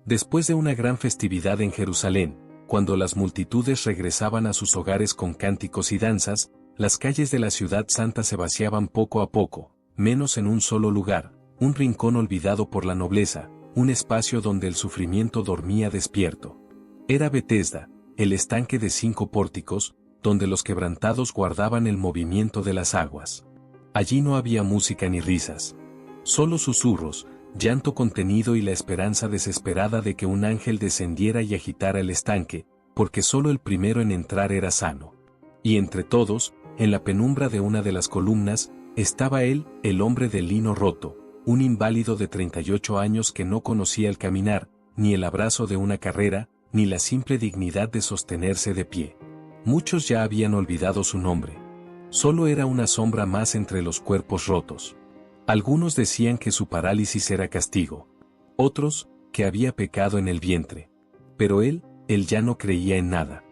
Después de una gran festividad en Jerusalén, cuando las multitudes regresaban a sus hogares con cánticos y danzas, las calles de la ciudad santa se vaciaban poco a poco, menos en un solo lugar, un rincón olvidado por la nobleza, un espacio donde el sufrimiento dormía despierto. Era Betesda, el estanque de 5 pórticos, donde los quebrantados guardaban el movimiento de las aguas. Allí no había música ni risas. Solo susurros, llanto contenido y la esperanza desesperada de que un ángel descendiera y agitara el estanque, porque solo el primero en entrar era sano. Y entre todos, en la penumbra de una de las columnas, estaba él, el hombre del lino roto, un inválido de 38 años que no conocía el caminar, ni el abrazo de una carrera, ni la simple dignidad de sostenerse de pie. Muchos ya habían olvidado su nombre. Solo era una sombra más entre los cuerpos rotos. Algunos decían que su parálisis era castigo. Otros, que había pecado en el vientre. Pero él ya no creía en nada.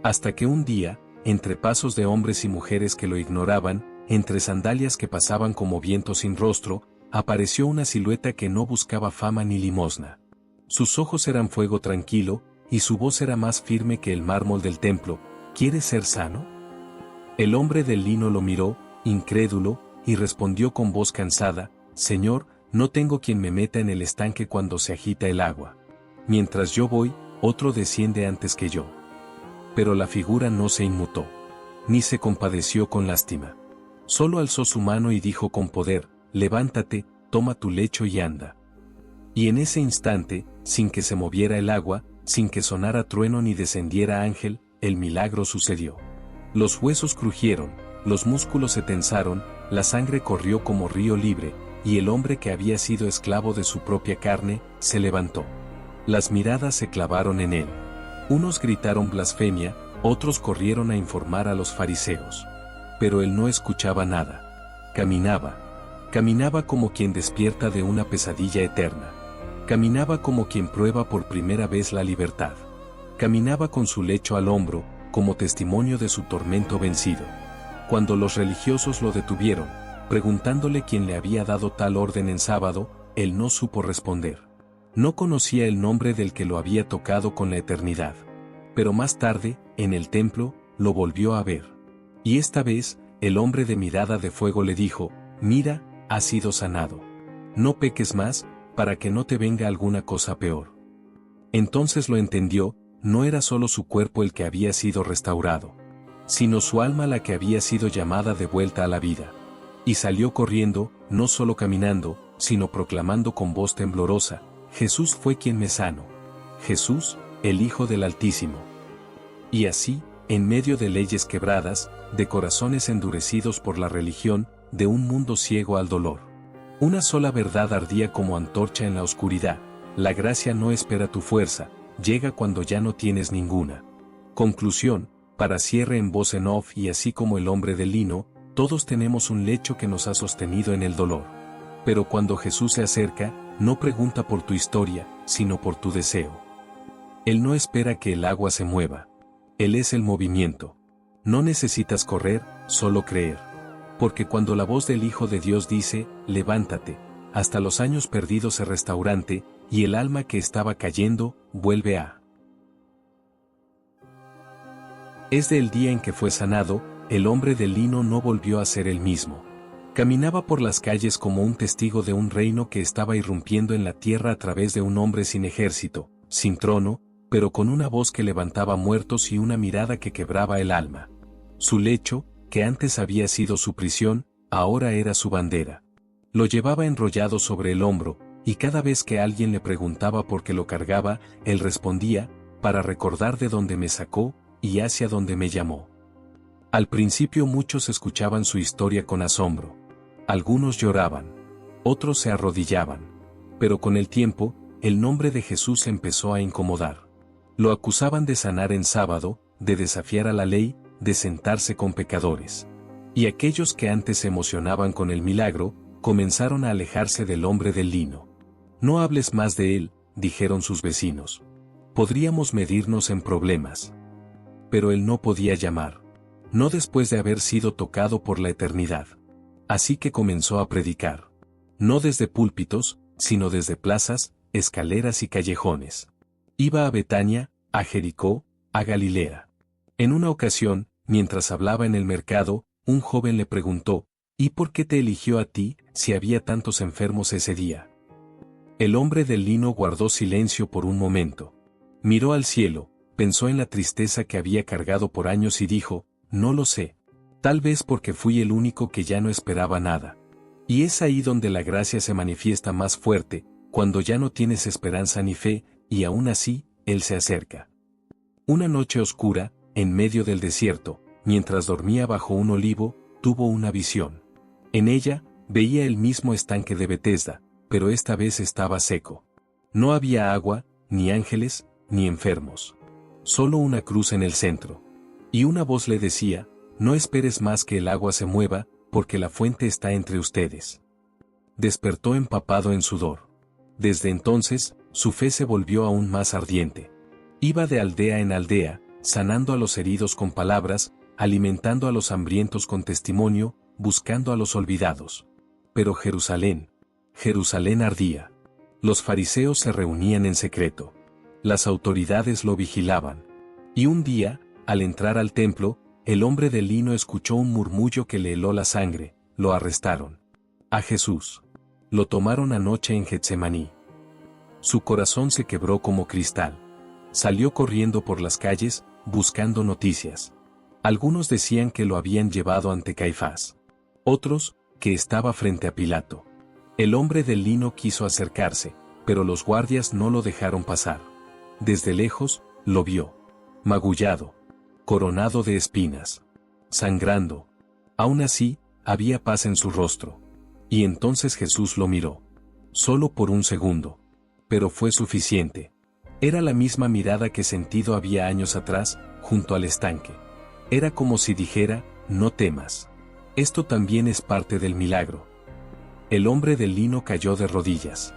Hasta que un día, entre pasos de hombres y mujeres que lo ignoraban, entre sandalias que pasaban como viento sin rostro, apareció una silueta que no buscaba fama ni limosna. Sus ojos eran fuego tranquilo, y su voz era más firme que el mármol del templo. ¿Quieres ser sano? El hombre del lino lo miró, incrédulo, y respondió con voz cansada: Señor, no tengo quien me meta en el estanque cuando se agita el agua. Mientras yo voy, otro desciende antes que yo. Pero la figura no se inmutó, ni se compadeció con lástima. Solo alzó su mano y dijo con poder: levántate, toma tu lecho y anda. Y en ese instante, sin que se moviera el agua, sin que sonara trueno ni descendiera ángel, el milagro sucedió. Los huesos crujieron, los músculos se tensaron, la sangre corrió como río libre, y el hombre que había sido esclavo de su propia carne, se levantó. Las miradas se clavaron en él. Unos gritaron blasfemia, otros corrieron a informar a los fariseos. Pero él no escuchaba nada. Caminaba como quien despierta de una pesadilla eterna. Caminaba como quien prueba por primera vez la libertad. Caminaba con su lecho al hombro, como testimonio de su tormento vencido. Cuando los religiosos lo detuvieron, preguntándole quién le había dado tal orden en sábado, él no supo responder. No conocía el nombre del que lo había tocado con la eternidad. Pero más tarde, en el templo, lo volvió a ver. Y esta vez, el hombre de mirada de fuego le dijo: mira, has sido sanado. No peques más, para que no te venga alguna cosa peor. Entonces lo entendió, no era solo su cuerpo el que había sido restaurado, sino su alma la que había sido llamada de vuelta a la vida. Y salió corriendo, no solo caminando, sino proclamando con voz temblorosa: Jesús fue quien me sanó. Jesús, el Hijo del Altísimo. Y así, en medio de leyes quebradas, de corazones endurecidos por la religión, de un mundo ciego al dolor, una sola verdad ardía como antorcha en la oscuridad: la gracia no espera tu fuerza, llega cuando ya no tienes ninguna. Conclusión, para cierre en voz en off: y así como el hombre del lino, todos tenemos un lecho que nos ha sostenido en el dolor. Pero cuando Jesús se acerca, no pregunta por tu historia, sino por tu deseo. Él no espera que el agua se mueva. Él es el movimiento. No necesitas correr, solo creer. Porque cuando la voz del Hijo de Dios dice: levántate, hasta los años perdidos se restaurante, y el alma que estaba cayendo, vuelve a. Desde el día en que fue sanado, el hombre del lino no volvió a ser el mismo. Caminaba por las calles como un testigo de un reino que estaba irrumpiendo en la tierra a través de un hombre sin ejército, sin trono, pero con una voz que levantaba muertos y una mirada que quebraba el alma. Su lecho, que antes había sido su prisión, ahora era su bandera. Lo llevaba enrollado sobre el hombro, y cada vez que alguien le preguntaba por qué lo cargaba, él respondía: para recordar de dónde me sacó, y hacia dónde me llamó. Al principio muchos escuchaban su historia con asombro. Algunos lloraban. Otros se arrodillaban. Pero con el tiempo, el nombre de Jesús empezó a incomodar. Lo acusaban de sanar en sábado, de desafiar a la ley, de sentarse con pecadores. Y aquellos que antes se emocionaban con el milagro, comenzaron a alejarse del hombre del lino. No hables más de él, dijeron sus vecinos. Podríamos medirnos en problemas. Pero él no podía llamar. No después de haber sido tocado por la eternidad. Así que comenzó a predicar. No desde púlpitos, sino desde plazas, escaleras y callejones. Iba a Betania, a Jericó, a Galilea. En una ocasión, mientras hablaba en el mercado, un joven le preguntó, ¿y por qué te eligió a ti, si había tantos enfermos ese día? El hombre del lino guardó silencio por un momento. Miró al cielo, pensó en la tristeza que había cargado por años y dijo, no lo sé. Tal vez porque fui el único que ya no esperaba nada. Y es ahí donde la gracia se manifiesta más fuerte, cuando ya no tienes esperanza ni fe, y aún así, Él se acerca. Una noche oscura, en medio del desierto, mientras dormía bajo un olivo, tuvo una visión. En ella, veía el mismo estanque de Betesda, pero esta vez estaba seco. No había agua, ni ángeles, ni enfermos. Solo una cruz en el centro. Y una voz le decía, no esperes más que el agua se mueva, porque la fuente está entre ustedes. Despertó empapado en sudor. Desde entonces, su fe se volvió aún más ardiente. Iba de aldea en aldea, sanando a los heridos con palabras, alimentando a los hambrientos con testimonio, buscando a los olvidados. Pero Jerusalén, Jerusalén ardía. Los fariseos se reunían en secreto. Las autoridades lo vigilaban. Y un día, al entrar al templo, el hombre del lino escuchó un murmullo que le heló la sangre, lo arrestaron. A Jesús. Lo tomaron anoche en Getsemaní. Su corazón se quebró como cristal. Salió corriendo por las calles, buscando noticias. Algunos decían que lo habían llevado ante Caifás. Otros, que estaba frente a Pilato. El hombre del lino quiso acercarse, pero los guardias no lo dejaron pasar. Desde lejos, lo vio. Magullado. Coronado de espinas. Sangrando. Aún así, había paz en su rostro. Y entonces Jesús lo miró. Solo por un segundo. Pero fue suficiente. Era la misma mirada que sentido había años atrás, junto al estanque. Era como si dijera, no temas. Esto también es parte del milagro. El hombre del lino cayó de rodillas.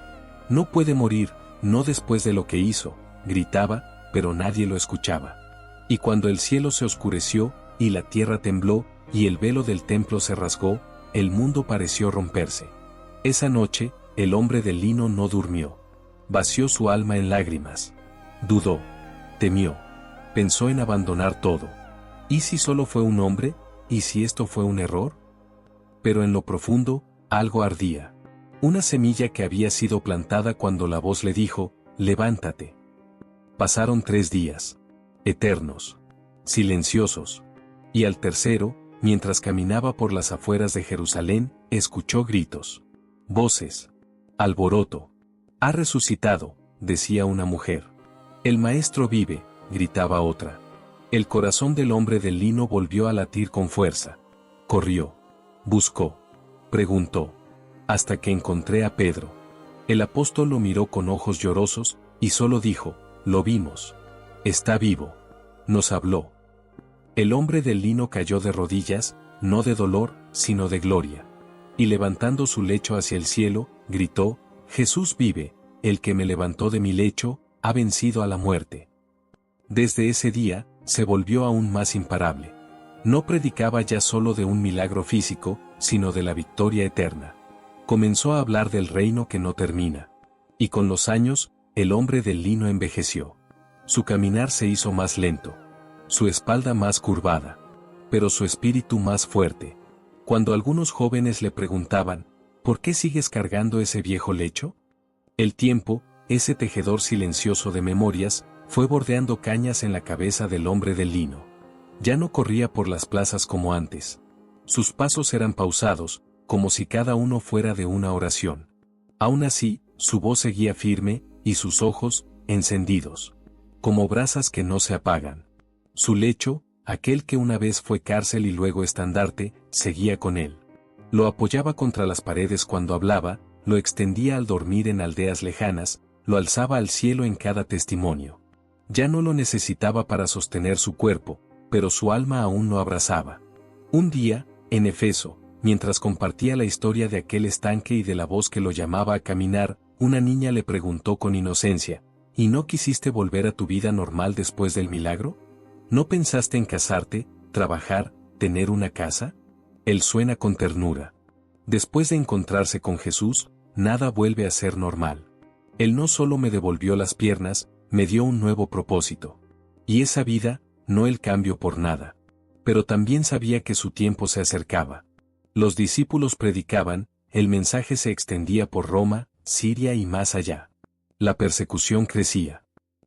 No puede morir, no después de lo que hizo, gritaba, pero nadie lo escuchaba. Y cuando el cielo se oscureció, y la tierra tembló, y el velo del templo se rasgó, el mundo pareció romperse. Esa noche, el hombre del lino no durmió. Vació su alma en lágrimas. Dudó. Temió. Pensó en abandonar todo. ¿Y si solo fue un hombre? ¿Y si esto fue un error? Pero en lo profundo, algo ardía. Una semilla que había sido plantada cuando la voz le dijo, levántate. Pasaron 3 días. Eternos. Silenciosos. Y al tercero, mientras caminaba por las afueras de Jerusalén, escuchó gritos. Voces. Alboroto. Ha resucitado, decía una mujer. El maestro vive, gritaba otra. El corazón del hombre del lino volvió a latir con fuerza. Corrió. Buscó. Preguntó. Hasta que encontré a Pedro. El apóstol lo miró con ojos llorosos, y solo dijo, lo vimos. Está vivo. Nos habló. El hombre del lino cayó de rodillas, no de dolor, sino de gloria. Y levantando su lecho hacia el cielo, gritó, Jesús vive, el que me levantó de mi lecho, ha vencido a la muerte. Desde ese día, se volvió aún más imparable. No predicaba ya solo de un milagro físico, sino de la victoria eterna. Comenzó a hablar del reino que no termina. Y con los años, el hombre del lino envejeció. Su caminar se hizo más lento. Su espalda más curvada. Pero su espíritu más fuerte. Cuando algunos jóvenes le preguntaban, ¿por qué sigues cargando ese viejo lecho? El tiempo, ese tejedor silencioso de memorias, fue bordeando cañas en la cabeza del hombre del lino. Ya no corría por las plazas como antes. Sus pasos eran pausados, como si cada uno fuera de una oración. Aún así, su voz seguía firme, y sus ojos, encendidos. Como brasas que no se apagan. Su lecho, aquel que una vez fue cárcel y luego estandarte, seguía con él. Lo apoyaba contra las paredes cuando hablaba, lo extendía al dormir en aldeas lejanas, lo alzaba al cielo en cada testimonio. Ya no lo necesitaba para sostener su cuerpo, pero su alma aún lo abrazaba. Un día, en Efeso, mientras compartía la historia de aquel estanque y de la voz que lo llamaba a caminar, una niña le preguntó con inocencia, ¿y no quisiste volver a tu vida normal después del milagro? ¿No pensaste en casarte, trabajar, tener una casa? Él suena con ternura. Después de encontrarse con Jesús, nada vuelve a ser normal. Él no solo me devolvió las piernas, me dio un nuevo propósito. Y esa vida, no el cambio por nada. Pero también sabía que su tiempo se acercaba. Los discípulos predicaban, el mensaje se extendía por Roma, Siria y más allá. La persecución crecía.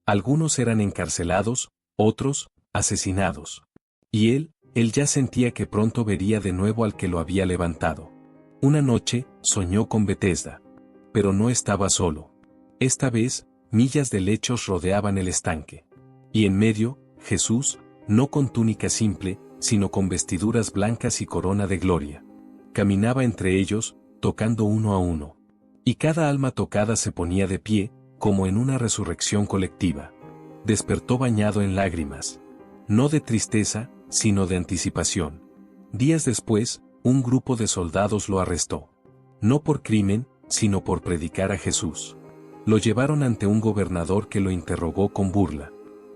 Algunos eran encarcelados, otros, asesinados. Y él ya sentía que pronto vería de nuevo al que lo había levantado. Una noche, soñó con Betesda. Pero no estaba solo. Esta vez, millas de lechos rodeaban el estanque. Y en medio, Jesús, no con túnica simple, sino con vestiduras blancas y corona de gloria. Caminaba entre ellos, tocando uno a uno. Y cada alma tocada se ponía de pie, como en una resurrección colectiva. Despertó bañado en lágrimas. No de tristeza, sino de anticipación. Días después, un grupo de soldados lo arrestó. No por crimen, sino por predicar a Jesús. Lo llevaron ante un gobernador que lo interrogó con burla.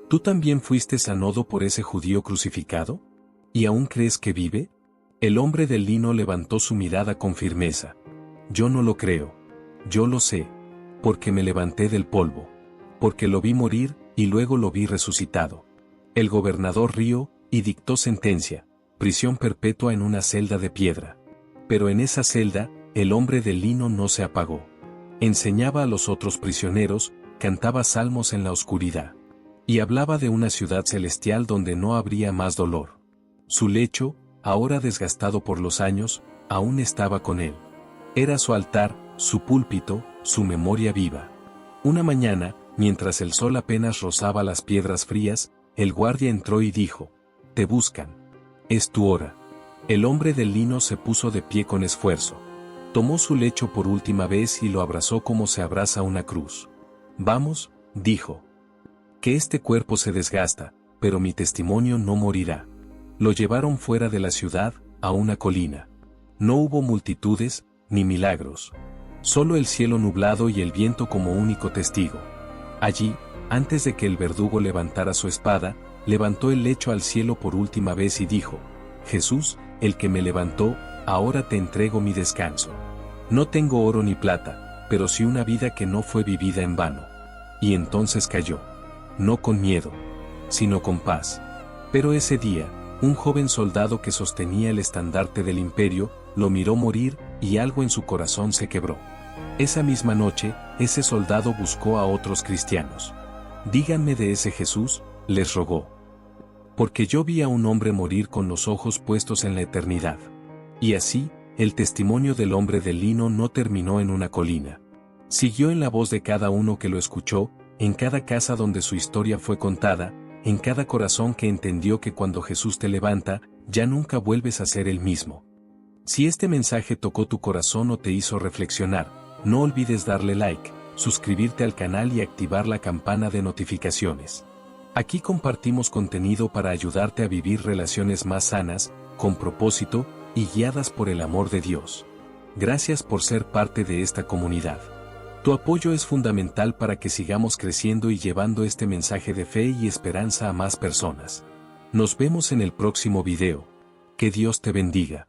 ¿Tú también fuiste sanado por ese judío crucificado? ¿Y aún crees que vive? El hombre del lino levantó su mirada con firmeza. Yo no lo creo. Yo lo sé. Porque me levanté del polvo. Porque lo vi morir, y luego lo vi resucitado. El gobernador rió, y dictó sentencia, prisión perpetua en una celda de piedra. Pero en esa celda, el hombre del lino no se apagó. Enseñaba a los otros prisioneros, cantaba salmos en la oscuridad. Y hablaba de una ciudad celestial donde no habría más dolor. Su lecho, ahora desgastado por los años, aún estaba con él. Era su altar, su púlpito, su memoria viva. Una mañana, mientras el sol apenas rozaba las piedras frías, el guardia entró y dijo: «Te buscan. Es tu hora». El hombre del lino se puso de pie con esfuerzo. Tomó su lecho por última vez y lo abrazó como se abraza una cruz. «Vamos», dijo. «Que este cuerpo se desgasta, pero mi testimonio no morirá». Lo llevaron fuera de la ciudad, a una colina. No hubo multitudes, ni milagros. Solo el cielo nublado y el viento como único testigo. Allí, antes de que el verdugo levantara su espada, levantó el lecho al cielo por última vez y dijo: «Jesús, el que me levantó, ahora te entrego mi descanso. No tengo oro ni plata, pero sí una vida que no fue vivida en vano». Y entonces cayó. No con miedo, sino con paz. Pero ese día, un joven soldado que sostenía el estandarte del imperio, lo miró morir, y algo en su corazón se quebró. Esa misma noche, ese soldado buscó a otros cristianos. «Díganme de ese Jesús», les rogó. «Porque yo vi a un hombre morir con los ojos puestos en la eternidad». Y así, el testimonio del hombre del lino no terminó en una colina. Siguió en la voz de cada uno que lo escuchó, en cada casa donde su historia fue contada, en cada corazón que entendió que cuando Jesús te levanta, ya nunca vuelves a ser el mismo. Si este mensaje tocó tu corazón o te hizo reflexionar, no olvides darle like, suscribirte al canal y activar la campana de notificaciones. Aquí compartimos contenido para ayudarte a vivir relaciones más sanas, con propósito, y guiadas por el amor de Dios. Gracias por ser parte de esta comunidad. Tu apoyo es fundamental para que sigamos creciendo y llevando este mensaje de fe y esperanza a más personas. Nos vemos en el próximo video. Que Dios te bendiga.